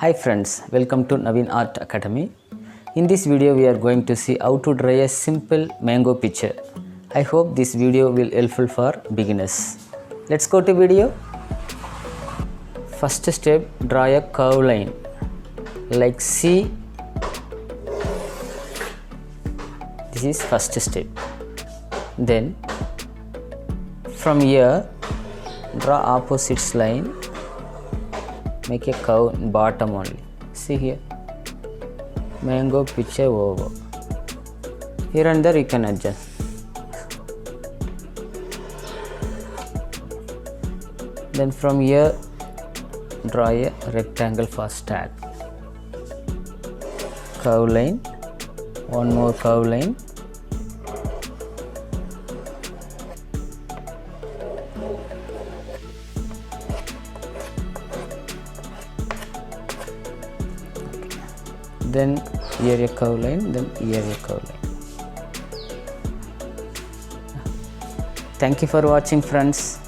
Hi friends, welcome to Navin Art Academy. In this video we are going to see how to draw a simple mango picture. I hope this video will helpful for beginners. Let's go to video. First step, draw a curve line like C. This is first step. Then from here draw opposite line. Make a curve in bottom only. See here, mango picture over. Here and there you can adjust. Then from here draw a rectangle for start. Curve line, one more curve line. Then here a curve line, then here a curve line. Thank you for watching friends.